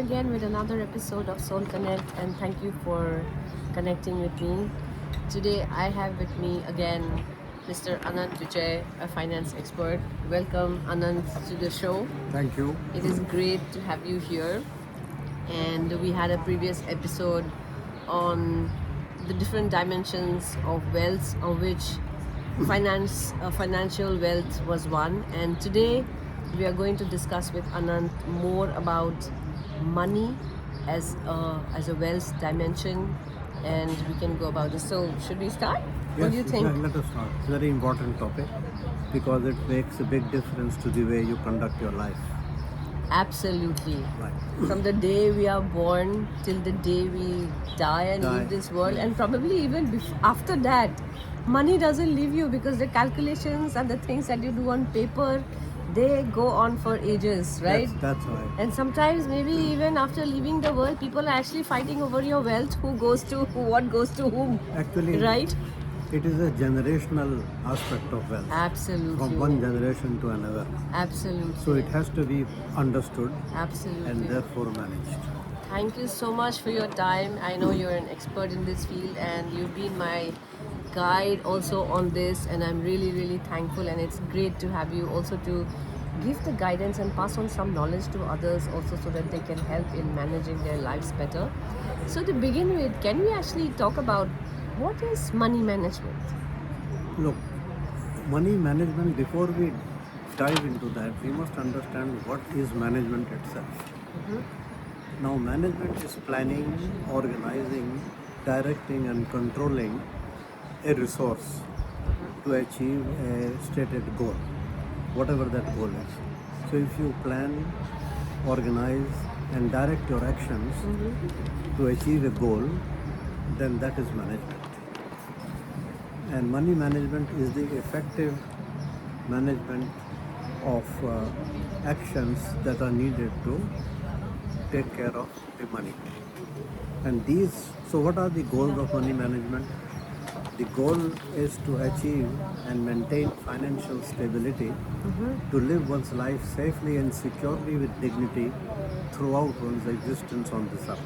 again with another episode of Soul Connect, and thank you for connecting with me. Today I have with me again Mr. Anand Vijay, a finance expert. Welcome, Anand, to the show. Thank you. It is great to have you here. And we had a previous episode on the different dimensions of wealth, of which financial wealth was one. And today we are going to discuss with Anand more about money as a wealth dimension, and we can go about this. So should we start? What do you think? Let us start. It's a very important topic because it makes a big difference to the way you conduct your life. Absolutely. Right. From the day we are born till the day we die and leave this world, and probably even after that, money doesn't leave you, because the calculations and the things that you do on paper, they go on for ages, right? That's right. And sometimes maybe even after leaving the world, people are actually fighting over your wealth, what goes to whom. Actually, right? It is a generational aspect of wealth. Absolutely. From one generation to another. Absolutely. So it has to be understood Absolutely. and therefore managed. Thank you so much for your time. I know you're an expert in this field, and you've been my guide also on this, and I'm really, really thankful. And it's great to have you also to give the guidance and pass on some knowledge to others also, so that they can help in managing their lives better. So to begin with, can we actually talk about what is money management? Look, money management, before we dive into that, we must understand what is management itself. Now, management is planning, organizing, directing and controlling a resource to achieve a stated goal, whatever that goal is. So if you plan, organize and direct your actions to achieve a goal, then that is management. And money management is the effective management of actions that are needed to take care of the money. And so what are the goals of money management? The goal is to achieve and maintain financial stability, to live one's life safely and securely with dignity throughout one's existence on this earth.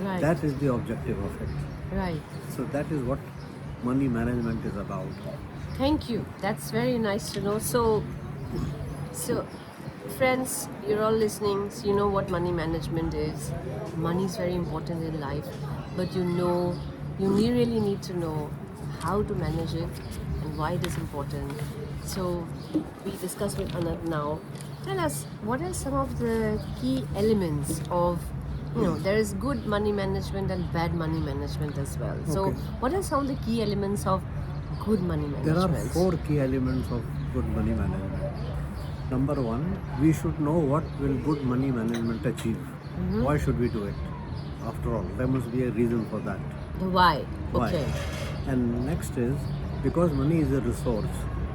Right. That is the objective of it. Right. So that is what money management is about. Thank you. That's very nice to know. So friends, you're all listening, so you know what money management is. Money is very important in life, but you really need to know how to manage it and why it is important. So we discuss with Anand now. Tell us, what are some of the key elements of, there is good money management and bad money management as well. So Okay. what are some of the key elements of good money management? There are 4 key elements of good money management. Number 1, we should know what will good money management achieve. Why should we do it? After all, there must be a reason for that. The why. Why? Okay. And next is, because money is a resource,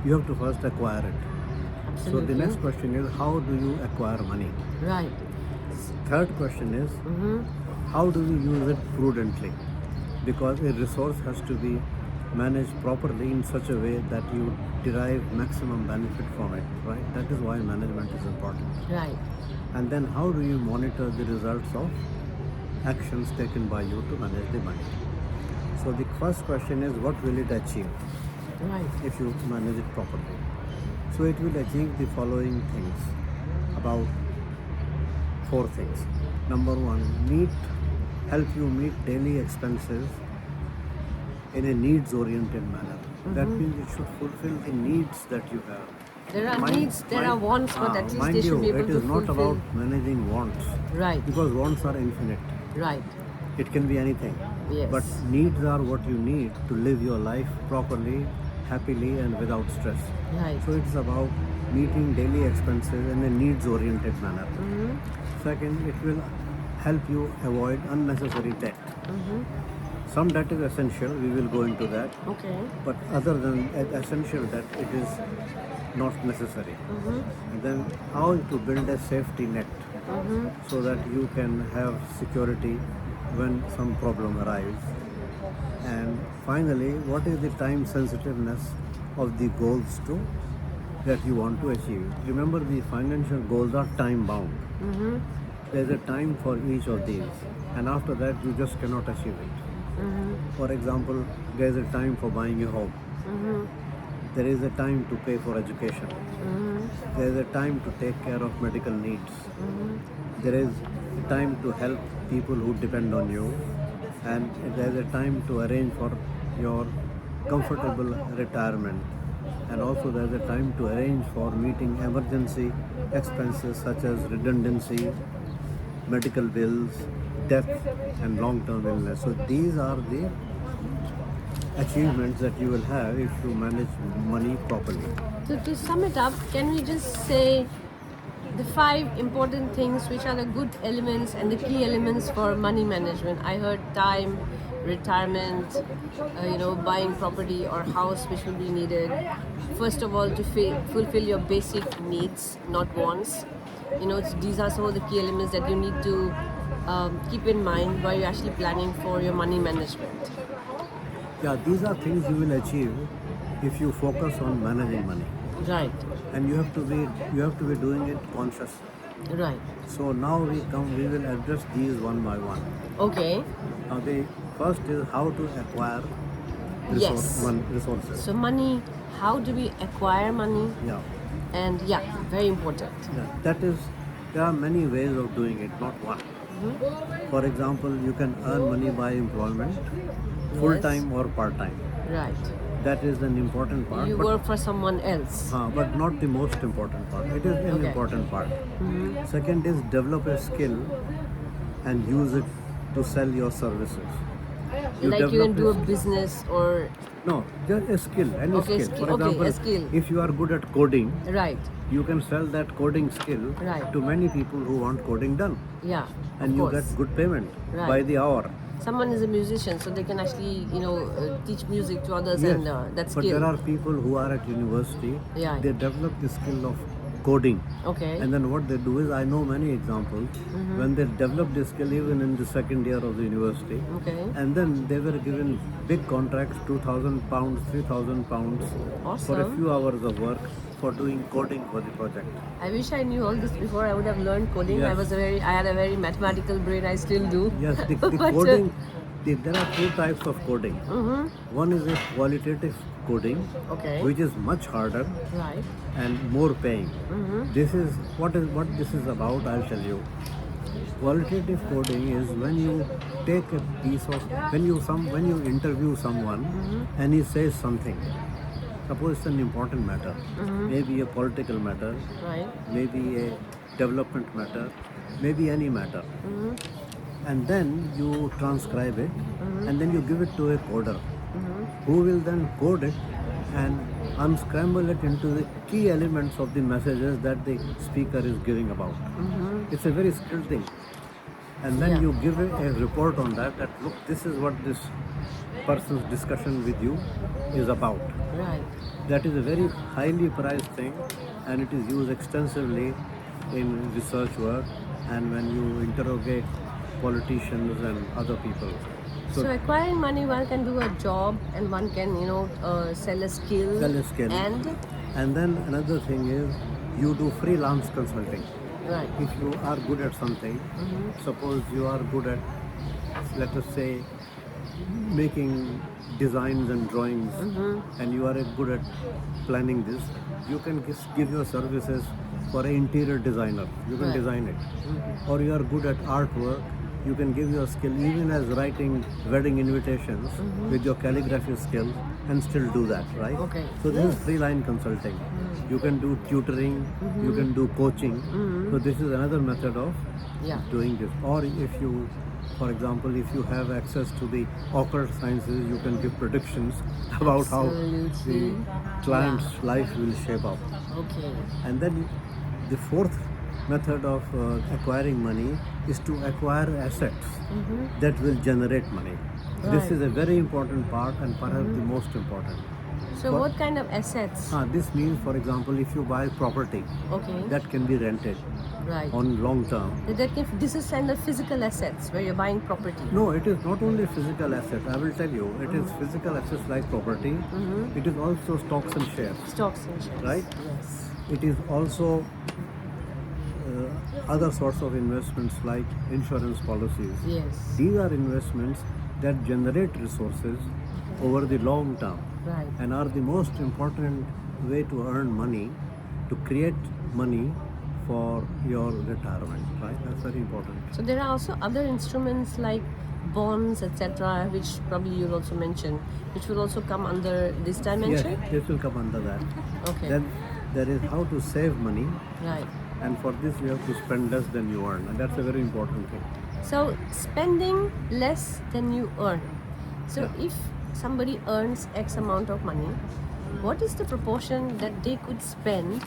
you have to first acquire it. Absolutely. So the next question is, how do you acquire money? Right. Third question is, how do you use it prudently? Because a resource has to be managed properly in such a way that you derive maximum benefit from it, right? That is why management is important. Right. And then how do you monitor the results of actions taken by you to manage the money? So the first question is, what will it achieve Right. if you manage it properly? So it will achieve the following things, about 4 things. Number 1, help you meet daily expenses in a needs-oriented manner. That means it should fulfill the needs that you have. There are needs, there are wants, but at least mind they should be you, able it to is not fulfill. about managing wants, Right. because wants are infinite. Right. It can be anything. Yes. But needs are what you need to live your life properly, happily and without stress. Right. So it's about meeting daily expenses in a needs-oriented manner. Second, it will help you avoid unnecessary debt. Some debt is essential, we will go into that. Okay. But other than essential debt, it is not necessary. And then how to build a safety net so that you can have security when some problem arrives. And finally, what is the time sensitiveness of the goals that you want to achieve? Remember, the financial goals are time bound. there's a time for each of these, and after that you just cannot achieve it. For example, there's a time for buying a home. There is a time to pay for education. There is a time to take care of medical needs. There is a time to help people who depend on you, and there is a time to arrange for your comfortable retirement. And also there is a time to arrange for meeting emergency expenses such as redundancy, medical bills, death, and long-term illness. So these are the achievements that you will have if you manage money properly. So to sum it up, can we just say the 5 important things which are the good elements and the key elements for money management? I heard time, retirement, buying property or house which will be needed. First of all, to fulfill your basic needs, not wants. These are some of the key elements that you need to keep in mind while you're actually planning for your money management. Yeah, these are things you will achieve if you focus on managing money, Right, and you have to be doing it consciously. right. So now we will address these one by one. Okay. Now the first is how to acquire Yes. resources. So money, how do we acquire money? Yeah. And very important. Yeah, there are many ways of doing it, not one. For example, you can earn money by employment, full time or part time. Right. That is an important part. You work for someone else. But not the most important part. It is an Okay. important part. Second is develop a skill and use it to sell your services. Like you develop can do a business or No, just a skill, any Okay, skill. skill. For Okay, example, a skill. if you are good at coding, right. you can sell that coding skill Right. to many people who want coding done, Yeah. and of you course. get good payment Right. by the hour. Someone is a musician, so they can actually, teach music to others, Yes, and that but skill. there are people who are at university. Yeah. They develop the skill of coding, Okay. and then what they do is, I know many examples when they develop this skill even in the second year of the university, Okay. and then they were given big contracts, £2,000, £3,000 for a Awesome. few hours of work for doing coding for the project. I wish I knew all this before. I would have learned coding. Yes. I had a very mathematical brain. I still do. Yes, the But, coding, there are two types of coding. One is a qualitative coding, Okay. which is much harder Right. and more paying. This is what this is about. I'll tell you. Qualitative coding is when you take a piece of when you interview someone and he says something. Suppose it's an important matter, maybe a political matter, Right. maybe a development matter, maybe any matter. And then you transcribe it, and then you give it to a coder, who will then code it and unscramble it into the key elements of the messages that the speaker is giving about. It's a very skilled thing. And then Yeah. you give a report on that look, this is what this person's discussion with you is about. Right. That is a very highly prized thing, and it is used extensively in research work and when you interrogate politicians and other people. So acquiring money, one can do a job, and one can, sell a skill. Sell a skill. And then another thing is you do freelance consulting. Right. If you are good at something, suppose you are good at, let us say, making designs and drawings, and you are good at planning this, you can give your services for an interior designer. You can Right. design it. Or you are good at artwork, you can give your skill even as writing wedding invitations with your calligraphy skills and still do that, right? Okay. So this is freelance consulting. You can do tutoring, you can do coaching. So this is another method of Yeah. doing this. Or if you, for example, if you have access to the occult sciences, you can give predictions about how Absolutely. the client's life will shape up. Okay. And then the fourth method of acquiring money is to acquire assets that will generate money. This Right. is a very important part and perhaps the most important. So what kind of assets? This means, for example, if you buy property, Okay. that can be rented Right. on long term. This is kind of physical assets where you're buying property. No, it is not only physical asset. I will tell you, it is physical assets like property. It is also stocks and shares. Stocks and shares. Right. Yes. It is also other sorts of investments like insurance policies. Yes. These are investments that generate resources over the long term Right. and are the most important way to earn money, to create money for your retirement, right? That's very important. So there are also other instruments like bonds, etc., which probably you'll also mention, which will also come under this dimension. Yes, this will come under that. Okay. Then there is how to save money, Right. and for this you have to spend less than you earn, and that's a very important thing. So spending less than you earn. So Yeah. if somebody earns X amount of money, what is the proportion that they could spend,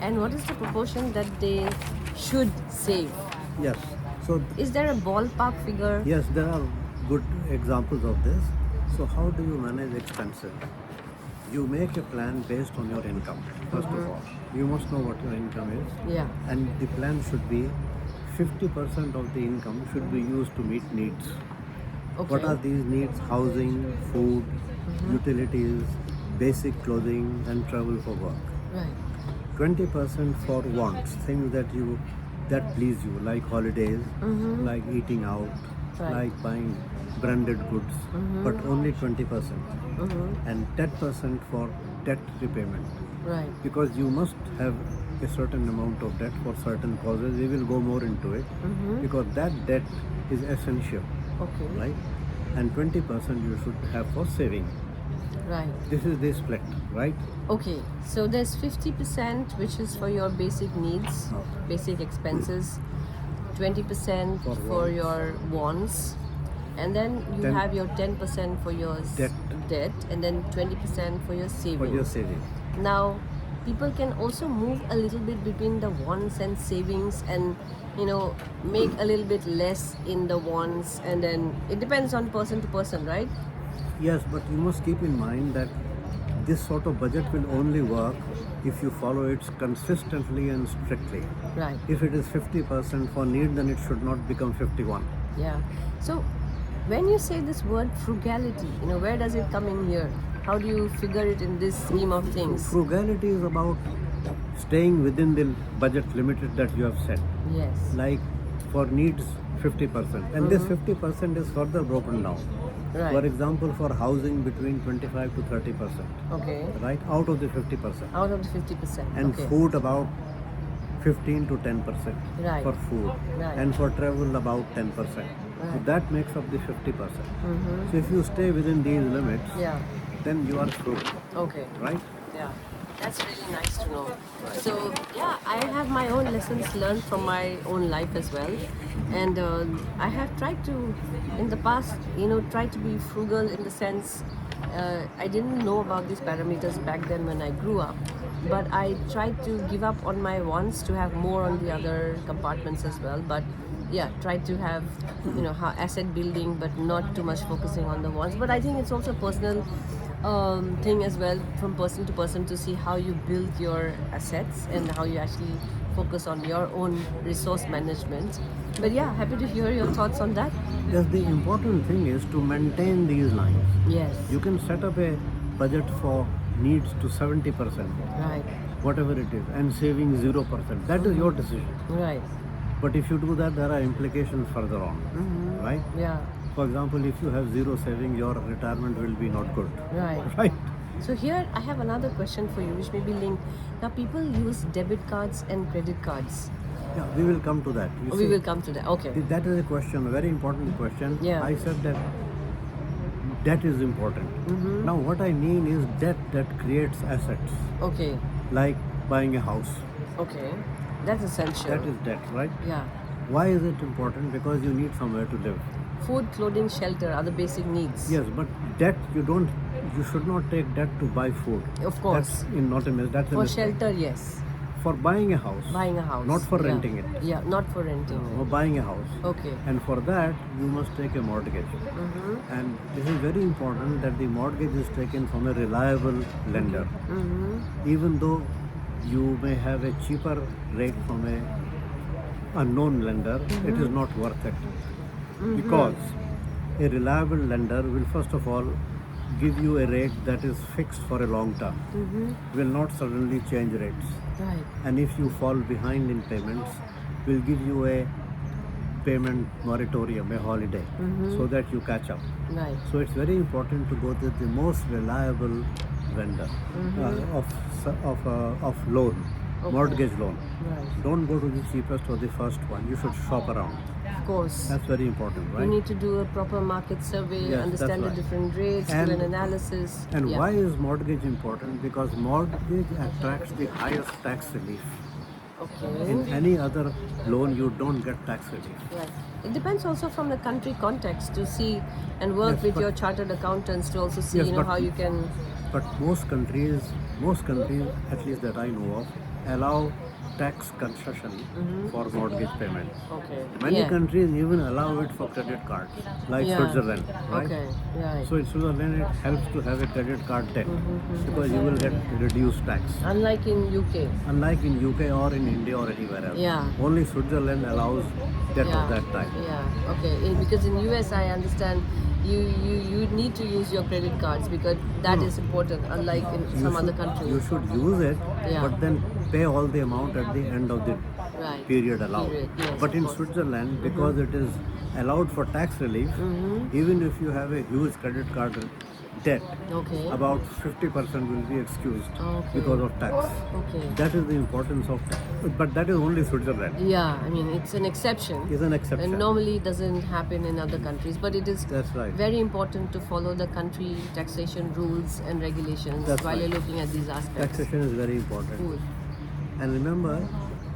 and what is the proportion that they should save? Yes. So Is there a ballpark figure? yes, there are good examples of this. So how do you manage expenses? You make a plan based on your income, first of all. You must know what your income is. Yeah. And the plan should be 50% of the income should be used to meet needs. Okay. What are these needs? Housing, food, utilities, basic clothing, and travel for work. Right. 20% for wants, things that please you, like holidays, like eating out, Right. like buying branded goods, but only 20%. And 10% for debt repayment, Right. because you must have a certain amount of debt for certain causes. We will go more into it, because that debt is essential, Okay. right? And 20% you should have for saving. Right. This is the split, right? Okay. So there's 50% which is for your basic needs, basic expenses, 20% For for wants. your wants, and then you Ten- have your 10% for your Debt. and then 20% for your For savings. your saving. Now, people can also move a little bit between the wants and savings, and make a little bit less in the wants, and then it depends on person to person, right? Yes, but you must keep in mind that this sort of budget will only work if you follow it consistently and strictly. Right. If it is 50% for need, then it should not become 51. Yeah. So when you say this word frugality, where does it come in here? How do you figure it in this scheme of things? Frugality is about staying within the budget limited that you have set. Yes. Like for needs, 50%. And this 50% is further broken down. Right. For example, for housing, between 25 to 30%. Okay. Right? Out of the 50%. Out of the 50%. And okay. food about 15 to 10% Right. for food, Right. and for travel about 10%. So Right. that makes up the 50%. So if you stay within these limits, Yeah. then you are frugal, Okay. right? Yeah, that's really nice to know. So yeah, I have my own lessons learned from my own life as well, and I have tried to, in the past, try to be frugal in the sense I didn't know about these parameters back then when I grew up, but I tried to give up on my wants to have more on the other compartments as well. But yeah, try to have asset building, but not too much focusing on the wants. But I think it's also personal thing as well, from person to person, to see how you build your assets and how you actually focus on your own resource management. But yeah, happy to hear your thoughts on that. Yes, the important thing is to maintain these lines. Yes. You can set up a budget for needs to 70%, Right. whatever it is, and saving 0%. That is your decision. Right. But if you do that, there are implications further on, right? Yeah. For example, if you have zero saving, your retirement will be not good, Right. right? So here I have another question for you, which may be linked. Now people use debit cards and credit cards. Yeah, we will come to that. You We see, will come to that. Okay. that is a question, a very important question. Yeah. I said that debt is important. Now, what I mean is debt that creates assets, Okay. like buying a house. Okay. That's essential. That is debt, right? Yeah. Why is it important? Because you need somewhere to live. Food, clothing, shelter are the basic needs. Yes, but debt, you should not take debt to buy food. Of course. That's in not a mis- that's a For mistake. shelter, yes. For buying a house. Buying a house. Not for Yeah. renting it. Yeah, not for renting. For buying a house. Okay. And for that, you must take a mortgage. And this is very important that the mortgage is taken from a reliable lender. Even though you may have a cheaper rate from a unknown lender, it is not worth it. Because a reliable lender will first of all give you a rate that is fixed for a long term, will not suddenly change rates. Right. And if you fall behind in payments, will give you a payment moratorium, a holiday, so that you catch up. Right. So it's very important to go to the most reliable vendor of loan, Okay. mortgage loan. Right. Don't go to the cheapest or the first one. You should shop around. Of course. That's very important, You right? need to do a proper market survey, Yes, understand the that's right. different rates, do And- an analysis. And Yeah. why is mortgage important? Because mortgage attracts the highest tax relief. Okay. In any other loan, you don't get tax relief. Right. It depends also from the country context to see and work Yes, with but- your chartered accountants to also see, Yes, but- how you can. But most countries, at least that I know of, allow tax concession for mortgage payment. Okay. Many Yeah. countries even allow it for credit cards, like Yeah. Switzerland, right? Okay. Right. So in Switzerland, it helps to have a credit card debt because you will get reduced tax. Unlike in UK. Unlike in UK or in India or anywhere else. Yeah. Only Switzerland allows debt Yeah. of that type. Yeah. Okay. Because in US, I understand you need to use your credit cards because that is important. Unlike in some other You countries. should use it, Yeah. but then pay all the amount at the end of the Right. period allowed. Period, yes, But of in course. Switzerland, because it is allowed for tax relief, even if you have a huge credit card debt, Okay. about 50% will be excused Okay. because of tax. Okay. That is the importance of tax. But that is only Switzerland. Yeah. I mean, it's an exception. It's an exception. And normally it doesn't happen in other countries, but it is That's right. very important to follow the country taxation rules and regulations That's while right. you're looking at these aspects. Taxation is very important. Cool. And remember,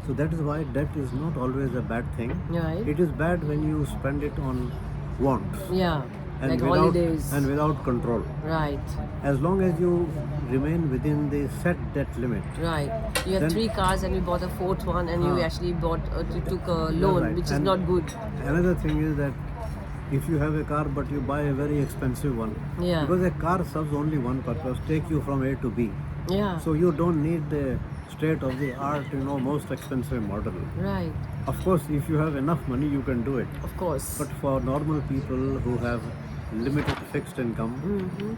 so that is why debt is not always a bad thing. Right. It is bad when you spend it on wants Yeah. and Like without holidays. and without control. Right. As long as you remain within the set debt limit. Right. You have Then- 3 cars and you bought a 4th one and you actually you took a loan, right. which is And- not good. Another thing is that if you have a car but you buy a very expensive one, Yeah. because a car serves only one purpose, take you from A to B. Yeah. So you don't need the state of the art, most expensive model. Right. Of course, if you have enough money, you can do it. Of course. But for normal people who have limited fixed income,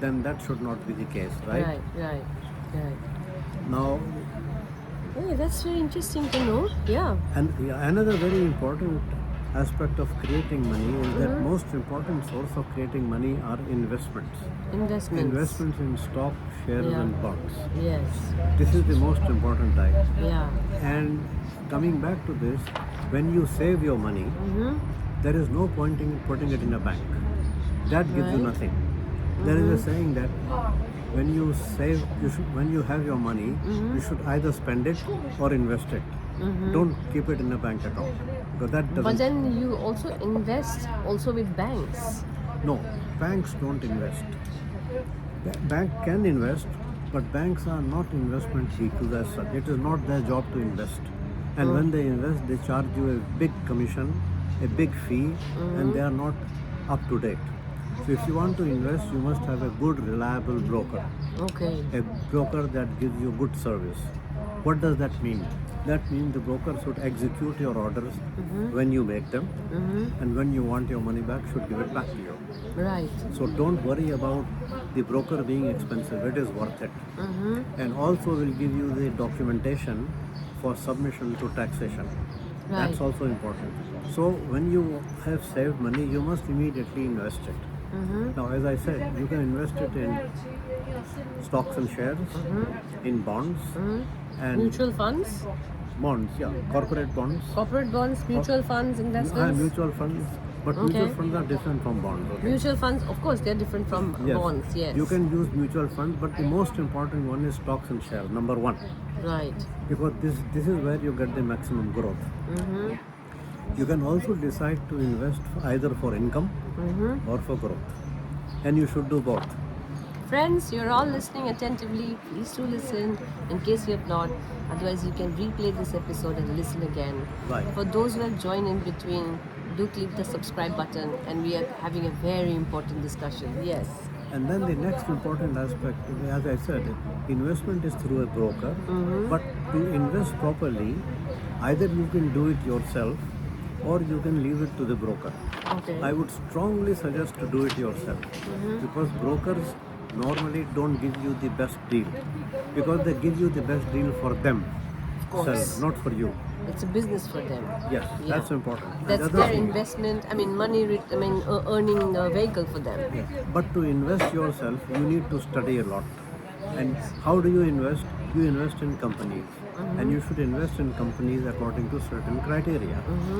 then that should not be the case, right? Right. Now, Hey, that's very interesting to know. Yeah. and another very important aspect of creating money is that most important source of creating money are investments. Investments. Investments in stock, shares, Yeah. and bonds. Yes. This is the most important type. Yeah. And coming back to this, when you save your money, there is no point in putting it in a bank. That gives you Right. nothing. There is a saying that when you save, when you have your money, you should either spend it or invest it. Don't keep it in a bank account because that doesn't. But then you also invest also with banks. No, banks don't invest. Bank can invest, but banks are not investment vehicles as such. It is not their job to invest. And when they invest, they charge you a big commission, a big fee, and they are not up to date. So if you want to invest, you must have a good, reliable broker. Okay. A broker that gives you good service. What does that mean? That means the broker should execute your orders when you make them, and when you want your money back, should give it back to you. Right. So don't worry about the broker being expensive. It is worth it. And also will give you the documentation for submission to taxation. That's Right. also important. So when you have saved money, you must immediately invest it. Now, as I said, you can invest it in stocks and shares, in bonds, and Mutual funds, bonds, yeah, corporate bonds. corporate bonds, mutual funds, investments. Mutual funds, but Okay. mutual funds are different from bonds. Okay? Mutual funds, of course, they're different from bonds. Yes. You can use mutual funds, but the most important one is stocks and shares, number one. Right. Because this is where you get the maximum growth. You can also decide to invest either for income or for growth. And you should do both. Friends, you're all listening attentively. Please do listen in case you have not. Otherwise, you can replay this episode and listen again. Right. For those who have joined in between, do click the subscribe button, and we are having a very important discussion. Yes. And then the next important aspect, as I said, investment is through a broker. But to invest properly, either you can do it yourself or you can leave it to the broker. Okay. I would strongly suggest to do it yourself because brokers normally don't give you the best deal because they give you the best deal for them. Of Of course. sell, not for you. It's a business for them. Yes, Yeah. that's important. And That's the other their thing- investment. I mean, money. Earning a vehicle for them. But to invest yourself, you need to study a lot. And how do you invest? You invest in companies. And you should invest in companies according to certain criteria.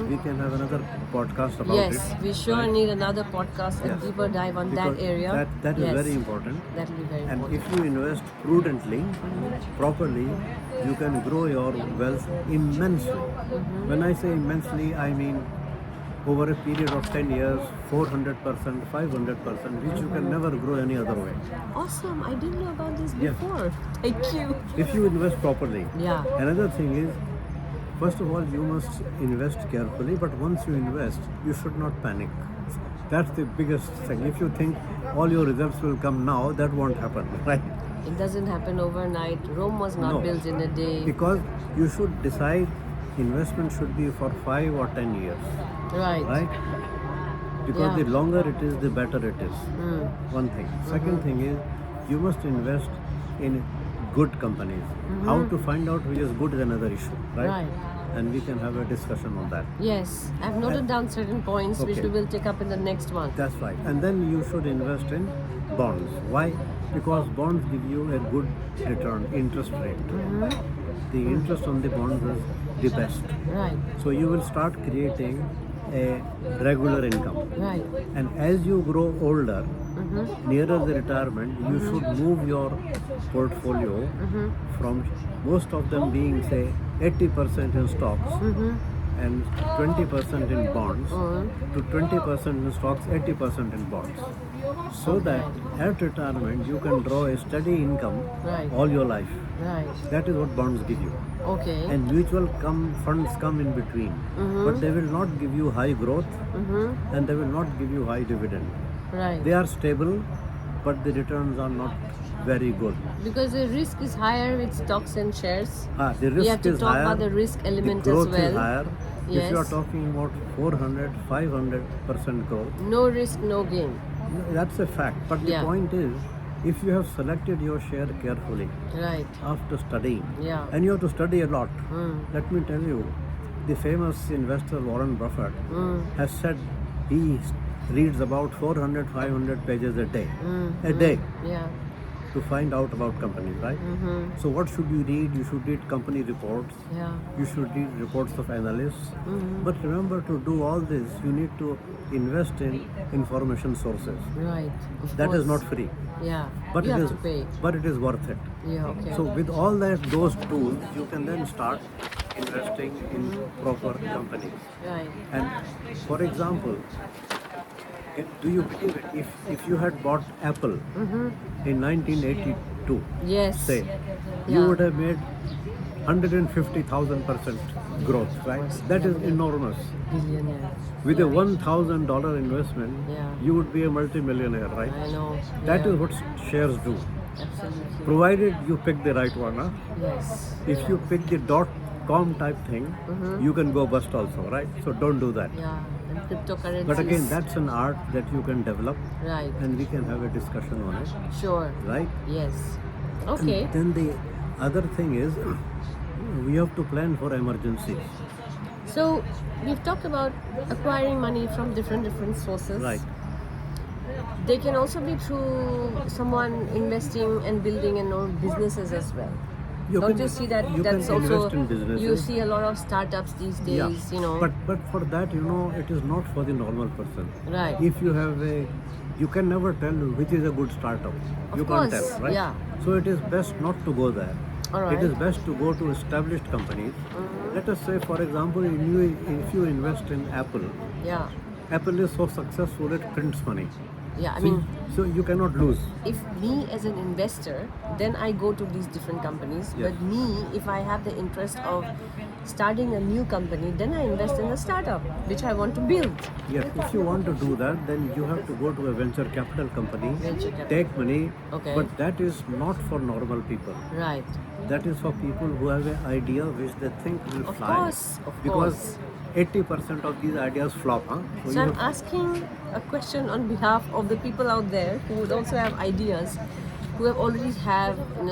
We can have another podcast about Yes, it. we sure right? need another podcast and Yes. deeper dive on Because that area. That is Yes. very important. That will be very And important. if you invest prudently, properly, you can grow your wealth immensely. When I say immensely, I mean over a period of 10 years, 400%, 500%, which you can never grow any other way. Awesome! I didn't know about this Yes. before. Thank you. If you invest properly. Yeah. Another thing is, first of all, you must invest carefully, but once you invest, you should not panic. That's the biggest thing. If you think all your results will come now, that won't happen, right? It doesn't happen overnight. Rome was not No. built in a day. Because you should decide investment should be for 5 or 10 years, Right. right? Because Yeah. the longer it is, the better it is. One thing. Second thing is, you must invest in good companies. How to find out which is good is another issue, right? Right. And we can have a discussion on that. Yes, I've noted down certain points which Okay. we will take up in the next one. That's right. And then you should invest in bonds. Why? Because bonds give you a good return, interest rate. The interest on the bonds is the best. Right. So you will start creating a regular income. Right. And as you grow older, nearer the retirement, you should move your portfolio from most of them being, say, 80% in stocks and 20% in bonds to 20% in stocks, 80% in bonds. So that at retirement, you can draw a steady income Right. all your life. Right. That is what bonds give you. Okay. And mutual funds come in between, but they will not give you high growth and they will not give you high dividend. Right. They are stable, but the returns are not very good. Because the risk is higher with stocks and shares. The risk We have to is talk higher, about the risk element the growth as well. is higher. If you are Yes. talking about 400, 500% growth, No risk, no gain. that's a fact. But the Yeah. point is, if you have selected your share carefully Right. after studying, Yeah. and you have to study a lot, let me tell you, the famous investor Warren Buffett has said he reads about 400, 500 pages a day. A day. Yeah. To find out about companies, right? So what should you read? You should read company reports. Yeah. You should read reports of analysts. But remember, to do all this, you need to invest in information sources. Right. Of That is course. not free, Yeah. but you it have is. to pay. But it is worth it. Yeah. Okay. So with all those tools, you can then start investing in proper companies. Right. And for example, do you believe it? If you had bought Apple in 1982, Yes. say, you Yeah. would have made 150,000% growth, right? That is enormous. Billionaire. With a $1,000 investment, Yeah. you would be a multimillionaire, right? I know. That Yeah. is what shares do. Absolutely. Provided you pick the right one. Huh? Yes. If you pick the .com type thing, you can go bust also, right? So don't do that. Yeah. And cryptocurrencies. But again, that's an art that you can develop, Right. and we can have a discussion on it, Sure. right? Yes. Okay. And then the other thing is, we have to plan for emergencies. So we've talked about acquiring money from different sources. Right. They can also be through someone investing and building and own businesses as well. You Don't can- you see that? you That's can also invest in businesses. you see a lot of startups these days. You know. But for that, it is not for the normal person. Right. If you have you can never tell which is a good startup. Of You course, can't tell, right? yeah. So it is best not to go there. All right. It is best to go to established companies. Let us say, for example, if you invest in Apple, Yeah. Apple is so successful it prints money. Yeah. I mean, So you cannot lose. if me as an investor, then I go to these different companies. Yes. But me, if I have the interest of starting a new company, then I invest in a startup which I want to build. Yes, if you want to do that, then you have to go to a venture capital company, Venture capital. take money, Okay. but that is not for normal people. Right. That is for people who have an idea which they think will Of fly. course, of because course. 80% of these ideas flop, huh? So you I'm have- asking a question on behalf of the people out there who would also have ideas. who have already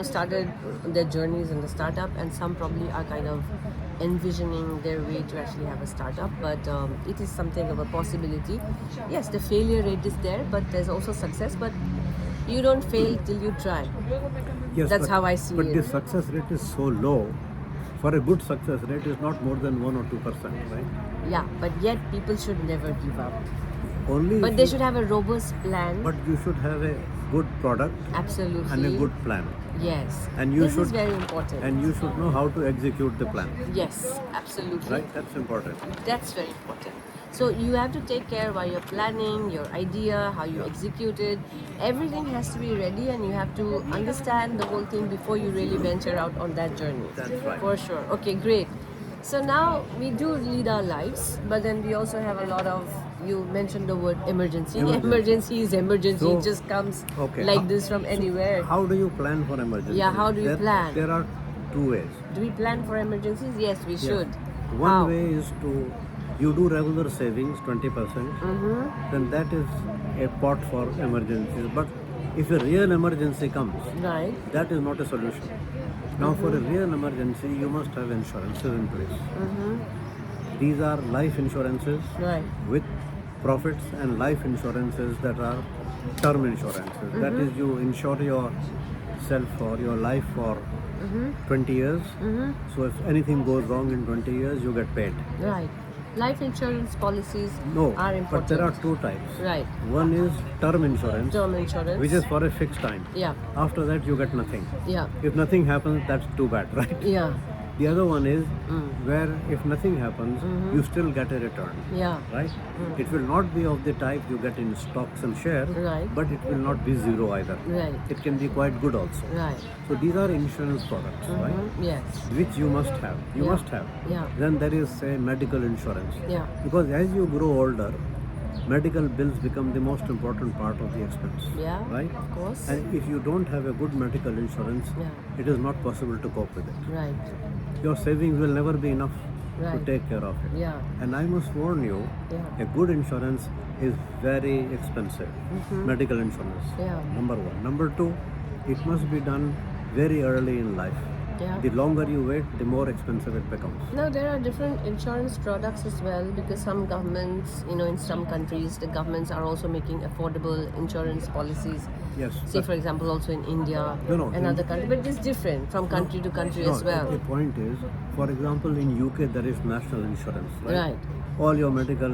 started their journeys in the startup, and some probably are kind of envisioning their way to actually have a startup. But it is something of a possibility. Yes, the failure rate is there, but there's also success. But you don't fail till you try. Yes, That's how I see but it. the success rate is so low. For a good success rate is not more than 1 or 2%, right? Yeah, but yet people should never give up. Only But if they you- should have a robust plan. But you should have a good product Absolutely. and a good plan. Yes. And you this should is very important. And you should know how to execute the plan. Yes, absolutely. Right? That's important. That's very important. So you have to take care while you're planning your idea, how you execute it. Everything has to be ready, and you have to understand the whole thing before you really venture out on that journey. That's right. For sure. Okay, great. So now we do lead our lives, but then we also have a lot of. You mentioned the word emergency. Emergency is emergency. So, it just comes okay. like this from anywhere. How do you plan for emergency? Yeah, how do you plan? There are two ways. Do we plan for emergencies? Yes, we should. One How? way is to you do regular savings 20%, then that is a pot for emergencies. But if a real emergency comes, Right. that is not a solution. Now, for a real emergency, you must have insurances in place. These are life insurances Right. with profits and life insurances that are term insurances. That is, you insure yourself or your life for 20 years. So if anything goes wrong in 20 years, you get paid. Right. Life insurance policies No, are but important. there are two types. Right. One is term insurance, Term insurance. which is for a fixed time. Yeah. After that, you get nothing. Yeah. If nothing happens, that's too bad, right? Yeah. The other one is where if nothing happens, you still get a return, Yeah. right? It will not be of the type you get in stocks and shares, Right. but it will not be zero either. Right. It can be quite good also. Right. So these are insurance products, right? Yes. Which you must have. You Yeah. must have. Yeah. Then there is say medical insurance. Yeah. Because as you grow older, medical bills become the most important part of the expense. Yeah. Right? Of course. And if you don't have a good medical insurance, Yeah. it is not possible to cope with it. Right. Your savings will never be enough to Right. take care of it. Yeah. And I must warn you, Yeah. a good insurance is very expensive. Medical insurance. Yeah. Number one. Number two, it must be done very early in life. Yeah. The longer you wait, the more expensive it becomes. Now there are different insurance products as well, because some governments, in some countries, the governments are also making affordable insurance policies. Yes. Say, for example, also in India No, and other countries, but it's different from country to country No, as well. The point is, for example, in UK there is national insurance, right? Right. All your medical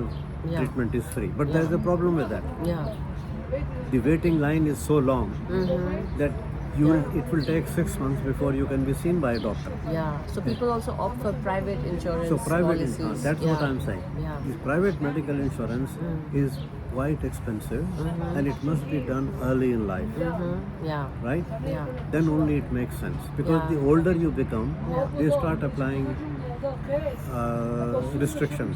Yeah. treatment is free. But Yeah. there is a problem with that. Yeah. The waiting line is so long Mm-hmm. that it will take 6 months before you can be seen by a doctor. Yeah. So people also opt for private insurance So private policies. insurance, that's what Yeah. I'm saying. Yeah. This private medical insurance is quite expensive and it must be done early in life, Yeah. right? Yeah. Then only it makes sense. Because Yeah. the older you become, they start applying restrictions.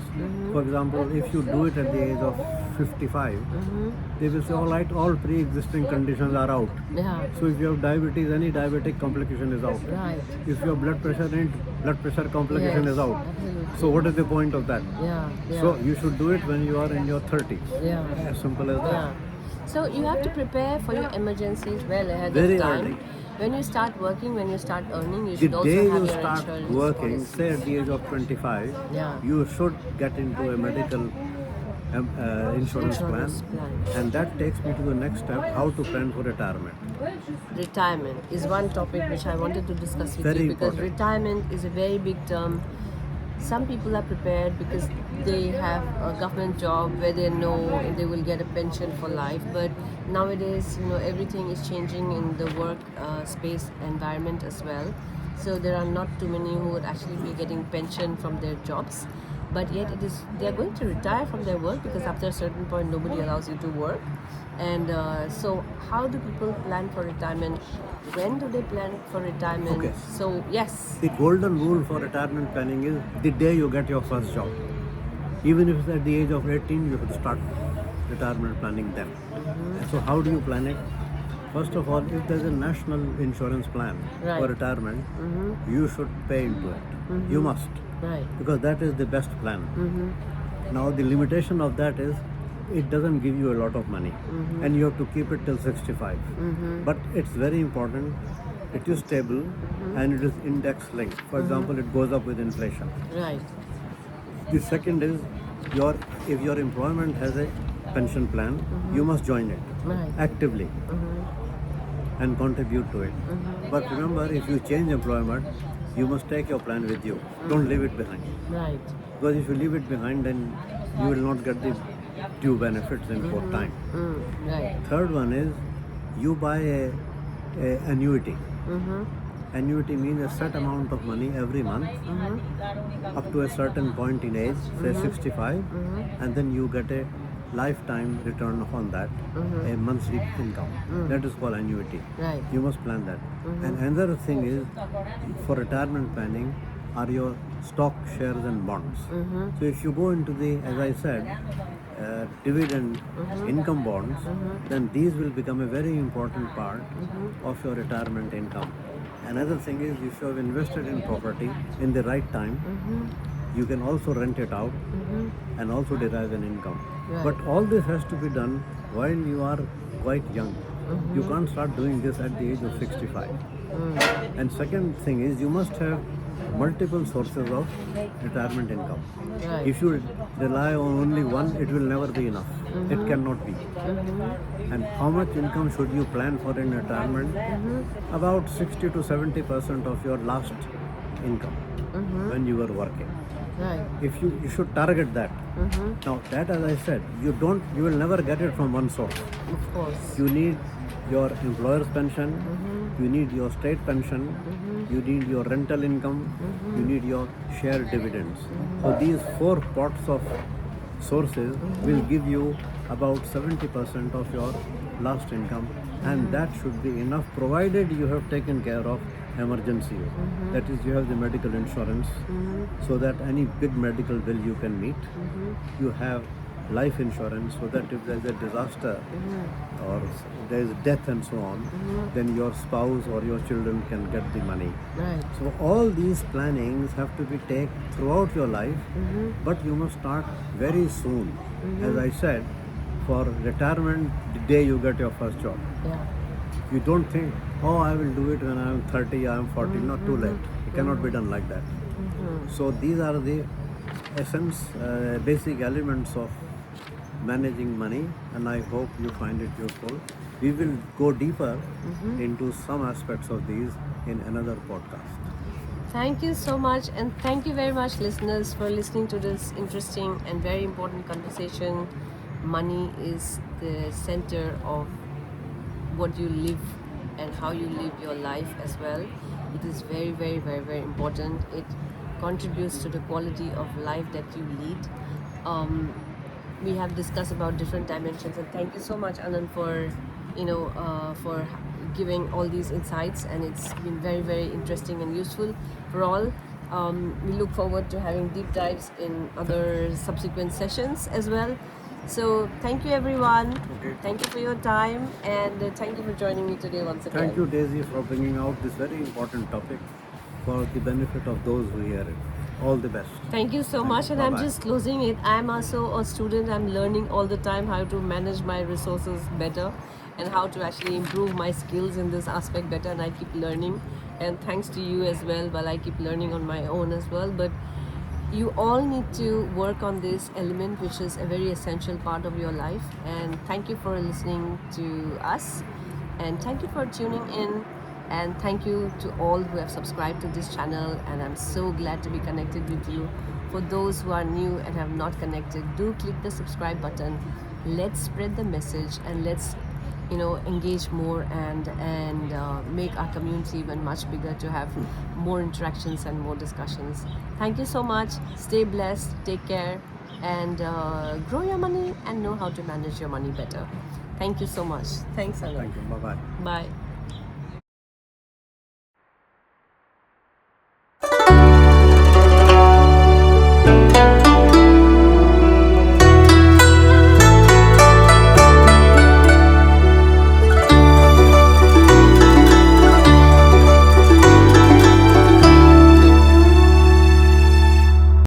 For example, if you do it at the age of 55, they will say, all right, all pre-existing conditions are out. Yeah. So if you have diabetes, any diabetic complication is out. Right. If you have blood pressure, any blood pressure complication Yes, is out. absolutely. So what is the point of that? Yeah. Yeah. So you should do it when you are in your 30s. Yeah. As simple as that. Yeah. So you have to prepare for your emergencies well ahead Very of time. early. When you start working, when you start earning, you The should also day have you your start insurance working, policy. say at the age of 25, Yeah. you should get into a medical insurance plan. Insurance plan. And that takes me to the next step, how to plan for retirement. Retirement is one topic which I wanted to discuss with Very you, because important. retirement is a very big term. Some people are prepared because they have a government job where they know they will get a pension for life. But nowadays, everything is changing in the work space environment as well. So there are not too many who would actually be getting pension from their jobs. But yet they are going to retire from their work, because after a certain point nobody allows you to work. And so how do people plan for retirement? When do they plan for retirement? Okay. So yes. The golden rule for retirement planning is the day you get your first job. Even if it's at the age of 18, you have to start retirement planning then. So how do you plan it? First of all, if there's a national insurance plan Right. for retirement, you should pay into it. You must, Right. because that is the best plan. Now the limitation of that is it doesn't give you a lot of money, and you have to keep it till 65. But it's very important. It is stable and it is index linked. For example, it goes up with inflation. Right. The second is if your employment has a pension plan, you must join it Right. actively and contribute to it. But remember, if you change employment, you must take your plan with you. Don't leave it behind. Right. Because if you leave it behind, then you will not get the due benefits in short time. Right. Third one is you buy a annuity. Annuity means a set amount of money every month up to a certain point in age, say 65, and then you get a lifetime return on that, a monthly income. That is called annuity. Right. You must plan that. And another thing is for retirement planning are your stock, shares, and bonds. So if you go into the, as I said, dividend income bonds, then these will become a very important part of your retirement income. Another thing is if you have invested in property in the right time, you can also rent it out and also derive an income. Right. But all this has to be done while you are quite young. You can't start doing this at the age of 65. And second thing is you must have multiple sources of retirement income. Right. If you rely on only one, it will never be enough. It cannot be. And how much income should you plan for in retirement? About 60 to 70% of your last income when you were working. Right. If you should target that. Now that, as I said, you will never get it from one source. Of course. You need your employer's pension, you need your state pension, you need your rental income, you need your share dividends. So these four pots of sources will give you about 70% of your last income, and that should be enough provided you have taken care of emergency. That is, you have the medical insurance so that any big medical bill you can meet. You have life insurance so that if there is a disaster or there is death and so on, then your spouse or your children can get the money. Right. So all these plannings have to be taken throughout your life, but you must start very soon. As I said, for retirement, the day you get your first job. Yeah. You don't think, oh, I will do it when I am 30, I am 40, not too late. It cannot be done like that. So these are the essence, basic elements of managing money, and I hope you find it useful. We will go deeper into some aspects of these in another podcast. Thank you so much, and thank you very much, listeners, for listening to this interesting and very important conversation. Money is the center of what you live and how you live your life as well. It is very, very, very, very important. It contributes to the quality of life that you lead. We have discussed about different dimensions, and thank you so much, Anand, for for giving all these insights, and it's been very, very interesting and useful for all. We look forward to having deep dives in other subsequent sessions as well. So thank you, everyone. Okay. Thank you for your time, and thank you for joining me today once again. Thank you, Daisy, for bringing out this very important topic for the benefit of those who hear it. All the best. Thank you so much, and I'm Bye-bye. just closing it. I'm also a student. I'm learning all the time how to manage my resources better and how to actually improve my skills in this aspect better, and I keep learning. And thanks to you as well, while I keep learning on my own as well. But you all need to work on this element, which is a very essential part of your life. And thank you for listening to us, and thank you for tuning in. And thank you to all who have subscribed to this channel, and I'm so glad to be connected with you. For those who are new and have not connected, do click the subscribe button. Let's spread the message, and let's engage more and make our community even much bigger, to have more interactions and more discussions. Thank you so much. Stay blessed, take care, and grow your money and know how to manage your money better. Thank you so much. Thanks, Anand. Thank you. Bye-bye. Bye.